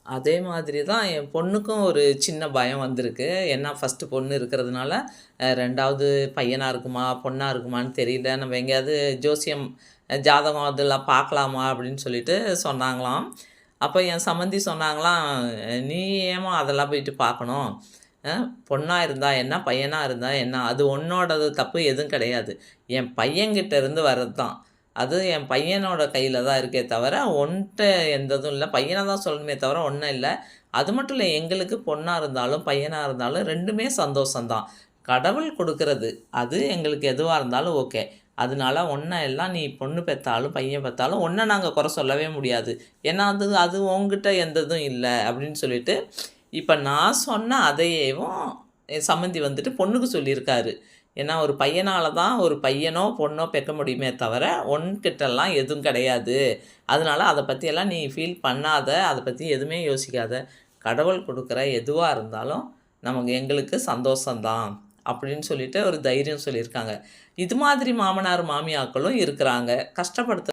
அதே மாதிரி தான் என் பொண்ணுக்கும் ஒரு சின்ன பயம் வந்திருக்கு. ஏன்னா ஃபர்ஸ்ட்டு பொண்ணு இருக்கிறதுனால, 2வது பையனா இருக்குமா? பொண்ணா இருக்குமான்னு தெரியல. நம்ம எங்கேயாவது ஜோசியம், ஜாதகம் அதெல்லாம் பார்க்கலாமா? அப்படின்னு சொல்லிட்டு சொன்னாங்களாம். அப்ப என் சம்மந்தி சொன்னாங்களாம், "நீ ஏம்மா அதெல்லாம் போயிட்டு பார்க்கணும்? அ பொண்ணா இருந்தா என்ன? பையனா இருந்தா என்ன? அது உன்னோடது தப்பு எதுவும் கிடையாது. என் பையன்கிட்ட இருந்து வர்றது தான். அது என் பையனோட கையில தான் இருக்கே தவிர, உன்ட்ட எந்த இதுவும் இல்ல. பையன தான் சொல்லணுமே தவிர ஒண்ணும் இல்ல. அது மட்டும் இல்ல, எங்களுக்கு பொண்ணா இருந்தாலும், பையனா இருந்தாலும் 2மே சந்தோஷம் தான். கடவுள் குடுக்குறது. அது எங்களுக்கு எதுவா இருந்தாலும் ஓகே. அதனால உன்ன எல்லாம் நீ பொண்ணு பெத்தாலும், பையன் பெத்தாலும் உன்ன நாங்க குறை சொல்லவே முடியாது. ஏன்னா, அது அது உன்கிட்ட எந்த இதுவும் இல்ல." அப்படின்னு சொல்லிட்டு, இப்ப நான் சொன்ன அதையேவும் என் சம்மந்தி வந்துட்டு பொண்ணுக்கு சொல்லியிருக்காரு. ஏன்னா, ஒரு பையனால தான் ஒரு பையனோ, பொண்ணோ பெக்க முடியுமே தவிர, உன்கிட்டலாம் எதுவும் கிடையாது. அதனால அத பத்தியெல்லாம் நீ ஃபீல் பண்ணாத. அத பத்தி எதுவுமே யோசிக்காத. கடவுள் குடுக்குற எதுவா இருந்தாலும் நமக்கு எங்களுக்கு சந்தோஷம் தான். அப்படின்னு சொல்லிட்டு ஒரு தைரியம் சொல்லியிருக்காங்க. இது மாதிரி மாமனார், மாமியாக்களும் இருக்கிறாங்க. கஷ்டப்படுத்த